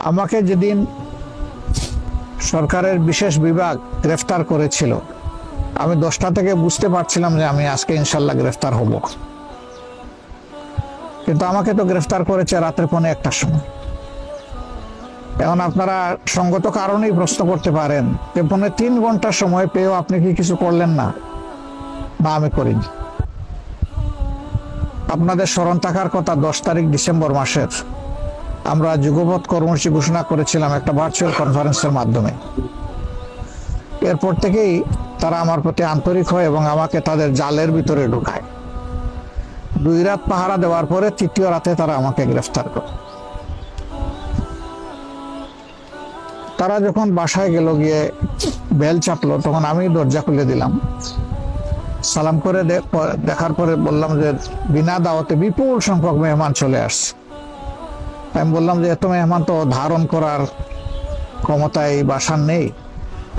আমাকে যেদিন সরকারের বিশেষ বিভাগ গ্রেফতার করেছিল, আমি 10টা থেকে বুঝতে পারছিলাম যে আমি আজকে ইনশাল্লাহ গ্রেফতার হব। কিন্তু আমাকে তো গ্রেফতার করেছে রাতের 1:45টার সময়। এখন আপনারা সঙ্গত কারণেই প্রশ্ন করতে পারেন যে 3.5 ঘন্টা সময় পেয়েও আপনি কি কিছু করলেন না? না, আমি করিনি। আপনাদের স্মরণ থাকার কথা, 10 তারিখ ডিসেম্বর মাসের আমরা যুগপৎ কর্মসূচি ঘোষণা করেছিলাম একটা ভার্চুয়াল কনফারেন্সের মাধ্যমে। এরপর থেকেই তারা আমার প্রতি আন্তরিক হয় এবং আমাকে তাদের জালের ভিতরে ঢুকায়। 2 রাত পাহারা দেওয়ার পরে 3য় রাতে তারা আমাকে গ্রেফতার করে। তারা যখন বাসায় গেল, গিয়ে বেল চাপলো, তখন আমি দরজা খুলে দিলাম। সালাম করে দেখার পরে বললাম যে বিনা দাওয়াতে বিপুল সংখ্যক মেহমান চলে আসছে। আমি বললাম যে এত মেহমান তো ধারণ করার ক্ষমতা এই বাসার নেই,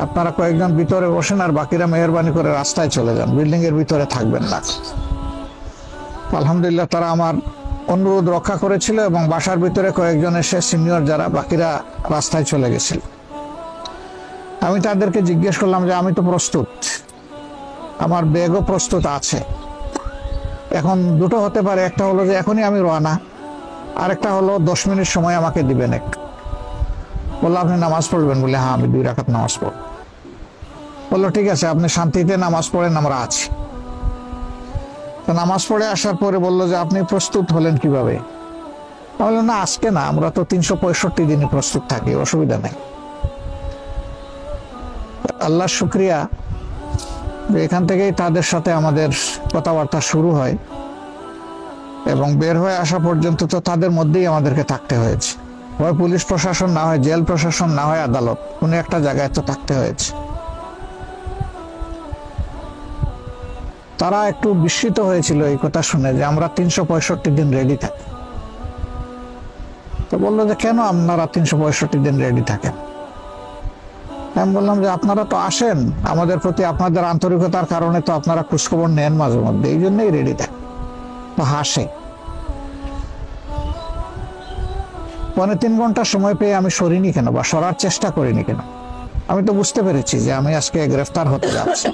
আপনারা কয়েকজন ভিতরে বসেন আর বাকিরা মেহরবানি করে রাস্তায় চলে যান, বিল্ডিং এর ভিতরে থাকবেন না। আলহামদুলিল্লাহ তারা আমার অনুরোধ রক্ষা করেছিল এবং বাসার ভিতরে কয়েকজন এসে সিনিয়র যারা, বাকিরা রাস্তায় চলে গেছিল। আমি তাদেরকে জিজ্ঞেস করলাম যে আমি তো প্রস্তুত, আমার ব্যাগও প্রস্তুত আছে। এখন দুটো হতে পারে, একটা হলো যে এখনই আমি রওনা, আর একটা হলো 10 মিনিট সময় আমাকে দিবেন একটু। বললো আপনি নামাজ পড়বেন? বলে হ্যাঁ, আমি 2 রাকাত নামাজ পড়ব। বললো ঠিক আছে, আপনি শান্তিতে নামাজ পড়েন, আমরা আছি। তো নামাজ পড়ে আসার পরে বললো যে আপনি প্রস্তুত হলেন কিভাবে? আমি বললাম না, আজকে না, আমরা তো 365 দিনই প্রস্তুত থাকি, অসুবিধা নেই। আল্লাহর শুকরিয়া, এখান থেকেই তাদের সাথে আমাদের কথাবার্তা শুরু হয় এবং বের হয়ে আসা পর্যন্ত তো তাদের মধ্যেই আমাদেরকে থাকতে হয়েছে। হয় পুলিশ প্রশাসন, না হয় জেল প্রশাসন, না হয় আদালত, কোনো একটা জায়গায় তো থাকতে হয়েছে। তারা একটু বিস্মিত হয়েছিল এই কথা শুনে যে আমরা 365 দিন রেডি থাকি। তো বললো যে কেন আপনারা 365 দিন রেডি থাকেন? আমি বললাম যে আপনারা তো আসেন, আমাদের প্রতি আপনাদের আন্তরিকতার কারণে তো আপনারা খোঁজখবর নেন মাঝে মধ্যে, এই জন্যই রেডি থাকেন। তো হাসে। 3.5 ঘন্টা সময় পেয়ে আমি সরিনি কেন, বা সরার চেষ্টা করিনি কেন? আমি তো বুঝতে পেরেছি যে আমি আজকে গ্রেফতার হতে যাচ্ছি।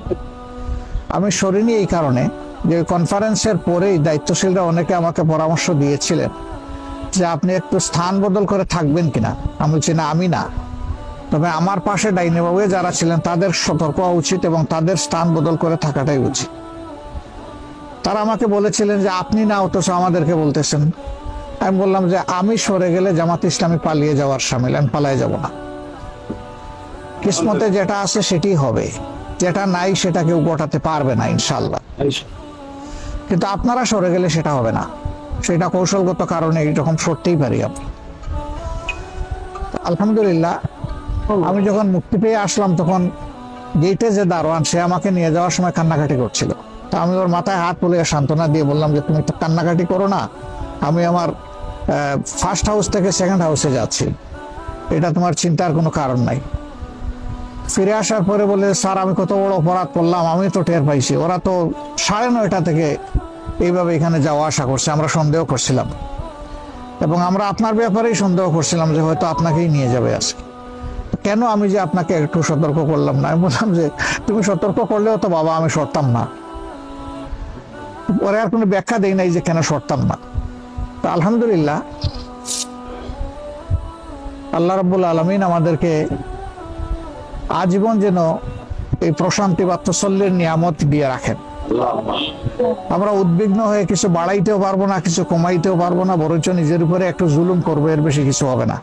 আমি সরিনি এই কারণে যে কনফারেন্সের পরেই দায়িত্বশীলরা অনেকে আমাকে পরামর্শ দিয়েছিলেন যে আপনি একটু স্থান বদল করে থাকবেন কিনা। আমি বলছি না, আমি না, তবে আমার পাশে ডাইনে বাবু যারা ছিলেন তাদের সতর্ক হওয়া উচিত এবং তাদের স্থান বদল করে থাকাটাই উচিত। তারা আমাকে বলেছিলেন যে আপনি না, অথচ আমাদেরকে বলতেছেন। আমি বললাম যে আমি সরে গেলে জামাত ইসলামী পালিয়ে যাওয়ার সামিল, আমি পালিয়ে যাব না। কিসমতে যেটা আছে সেটাই হবে, যেটা নাই সেটা কেউ গোটাতে পারবে না ইনশাল্লাহ। কিন্তু আপনারা সরে গেলে সেটা হবে না, সেটা কৌশলগত কারণে এইরকম সরতেই পারি আপনি। আলহামদুলিল্লাহ, আমি যখন মুক্তি পেয়ে আসলাম তখন গেটে যে দারোয়ান, সে আমাকে নিয়ে যাওয়ার সময় কান্নাকাটি করছিল। তা আমি ওর মাথায় হাত তুলে সান্ত্বনা দিয়ে বললাম যে তুমি তো কান্নাকাটি করো না, আমি আমার ফার্স্ট হাউস থেকে সেকেন্ড হাউসে যাচ্ছি, এটা তোমার চিন্তার কোনো কারণ নাই। ফিরে আসার পরে বলে স্যার আমি কত বড় অপরাধ করলাম, আমি তো টের পাইছি, ওরা তো 9:30 থেকে এইভাবে এখানে যাওয়া আসা করছে, আমরা সন্দেহ করছিলাম এবং আমরা আপনার ব্যাপারেই সন্দেহ করছিলাম যে হয়তো আপনাকেই নিয়ে যাবে আজকে। কেন আমি যে আপনাকে একটু সতর্ক করলাম না? আমি বললাম যে তুমি সতর্ক করলেও তো বাবা আমি সরতাম না। পরে আর কোনো ব্যাখ্যা দেই নাই যে কেন সরতাম না। তো আলহামদুলিল্লাহ, আল্লাহ রাব্বুল আলামিন আমাদেরকে আজীবন যেন এই প্রশান্তি বা তসল্লির নিয়ামত দিয়ে রাখেন। আমরা উদ্বিগ্ন হয়ে কিছু বাড়াইতেও পারবো না, কিছু কমাইতেও পারবো না, বরঞ্চ নিজের উপরে একটু জুলুম করবো, এর বেশি কিছু হবে না।